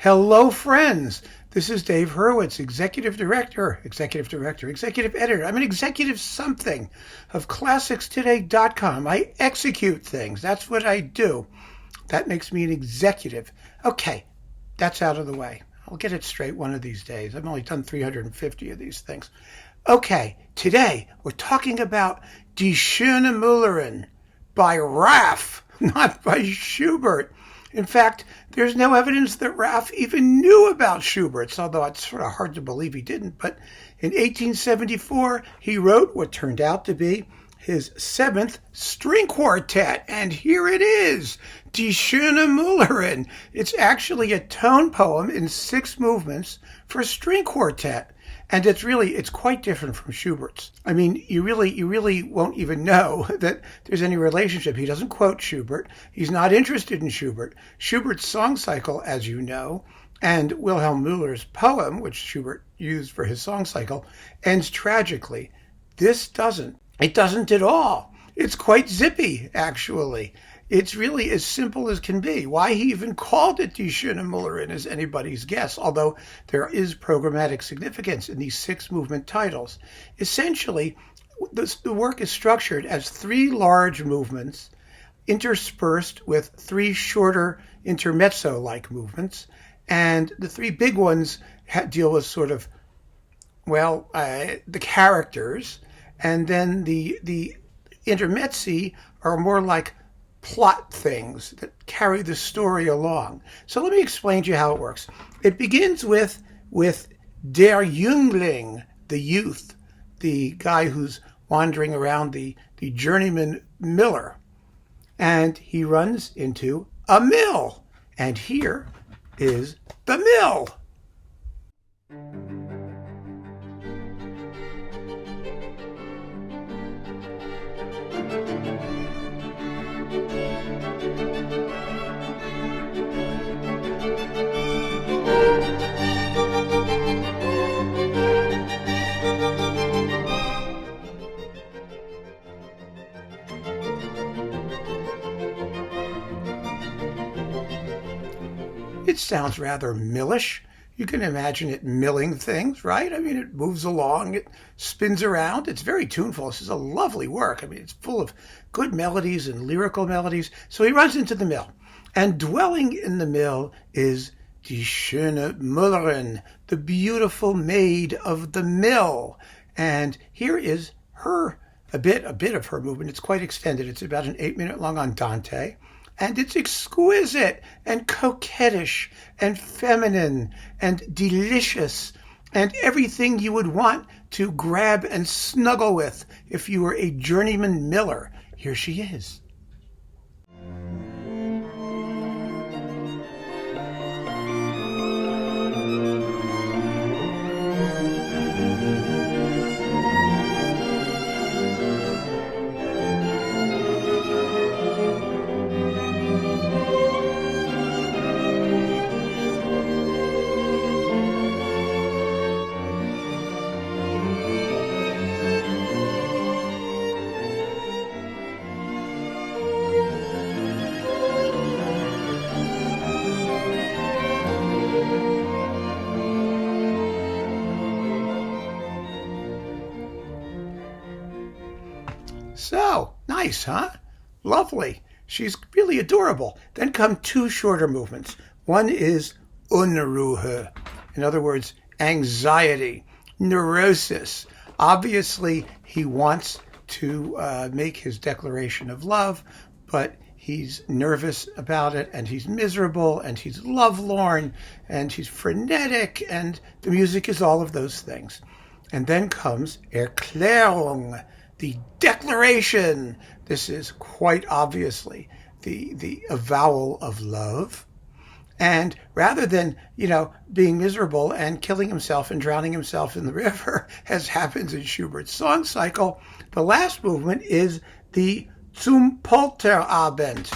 Hello, friends. This is Dave Hurwitz, executive editor. I'm an executive something of ClassicsToday.com. I execute things. That's what I do. That makes me an executive. Okay, that's out of the way. I'll get it straight one of these days. I've only done 350 of these things. Okay, today we're talking about Die Schöne Müllerin by Raff, not by Schubert. In fact, there's no evidence that Raff even knew about Schubert's, although it's sort of hard to believe he didn't. But in 1874, he wrote what turned out to be his seventh string quartet. And here it is, Die Schöne Müllerin. It's actually a tone poem in 6 movements for string quartet. And it's quite different from Schubert's. I mean, you really won't even know that there's any relationship. He doesn't quote Schubert. He's not interested in Schubert. Schubert's song cycle, as you know, and Wilhelm Müller's poem, which Schubert used for his song cycle, ends tragically. This doesn't. It doesn't at all. It's quite zippy, actually. It's really as simple as can be. Why he even called it Die Schöne Müllerin is anybody's guess, although there is programmatic significance in these 6 movement titles. Essentially, the work is structured as 3 large movements interspersed with 3 shorter intermezzo-like movements, and the 3 big ones deal with sort of, the characters, and then the intermezzi are more like plot things that carry the story along. So let me explain to you how it works. It begins with Der Jüngling, the youth, the guy who's wandering around, the journeyman miller. And he runs into a mill. And here is the mill. It sounds rather millish. You can imagine it milling things, right? I mean, it moves along, it spins around. It's very tuneful. This is a lovely work. I mean, it's full of good melodies and lyrical melodies. So he runs into the mill. And dwelling in the mill is Die Schöne Müllerin, the beautiful maid of the mill. And here is a bit of her movement. It's quite extended. It's about an 8-minute long andante. And it's exquisite and coquettish and feminine and delicious and everything you would want to grab and snuggle with if you were a journeyman miller. Here she is. So, nice, huh? Lovely. She's really adorable. Then come 2 shorter movements. One is Unruhe. In other words, anxiety, neurosis. Obviously, he wants to make his declaration of love, but he's nervous about it, and he's miserable, and he's lovelorn, and he's frenetic, and the music is all of those things. And then comes Erklärung, the declaration. This is quite obviously the avowal of love. And rather than, being miserable and killing himself and drowning himself in the river, as happens in Schubert's song cycle, the last movement is the Zum Polterabend.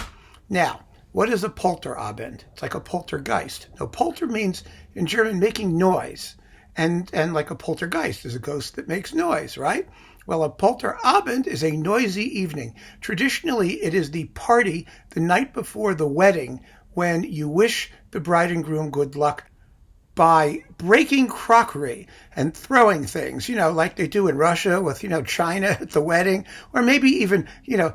Now, what is a Polterabend? It's like a poltergeist. No, polter means in German making noise. And like a poltergeist is a ghost that makes noise, right? Well, a Polterabend is a noisy evening. Traditionally, it is the party the night before the wedding when you wish the bride and groom good luck by breaking crockery and throwing things, like they do in Russia with, China at the wedding, or maybe even,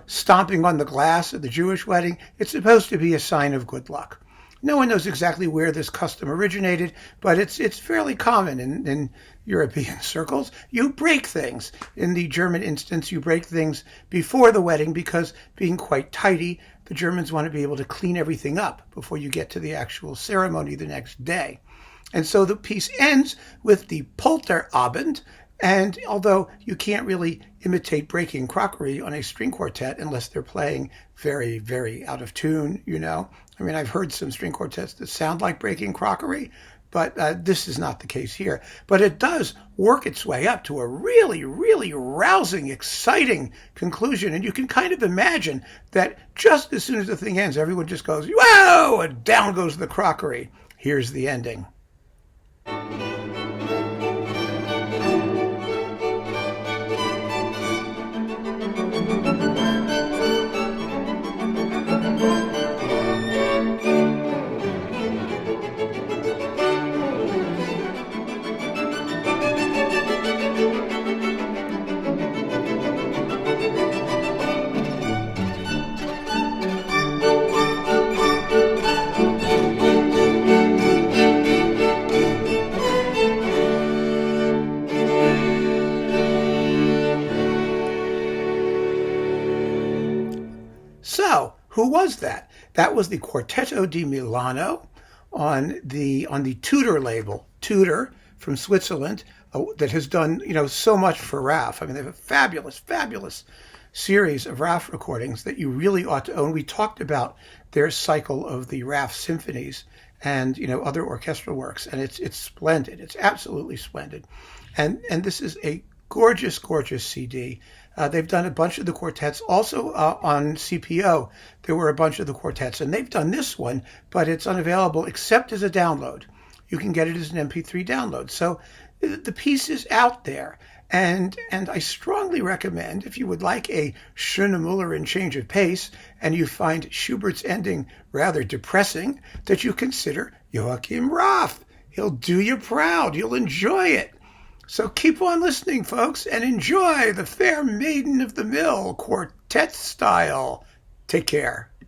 stomping on the glass at the Jewish wedding. It's supposed to be a sign of good luck. No one knows exactly where this custom originated, but it's fairly common in European circles. You break things. In the German instance, you break things before the wedding because, being quite tidy, the Germans want to be able to clean everything up before you get to the actual ceremony the next day. And so the piece ends with the Polterabend, and although you can't really imitate breaking crockery on a string quartet unless they're playing very, very out of tune, I mean, I've heard some string quartets that sound like breaking crockery, but this is not the case here. But it does work its way up to a really, really rousing, exciting conclusion. And you can kind of imagine that just as soon as the thing ends, everyone just goes, whoa, and down goes the crockery. Here's the ending. So, who was that? That was the Quartetto di Milano on the Tudor label. Tudor from Switzerland, that has done so much for Raff. I mean, they have a fabulous, fabulous series of Raff recordings that you really ought to own. We talked about their cycle of the Raff symphonies and other orchestral works, and it's splendid. It's absolutely splendid, and this is a gorgeous, gorgeous CD. They've done a bunch of the quartets. Also on CPO, there were a bunch of the quartets, and they've done this one, but it's unavailable except as a download. You can get it as an MP3 download. So the piece is out there, and I strongly recommend, if you would like a schöne Müllerin change of pace, and you find Schubert's ending rather depressing, that you consider Joachim Raff. He'll do you proud. You'll enjoy it. So keep on listening, folks, and enjoy the Fair Maiden of the Mill quartet style. Take care.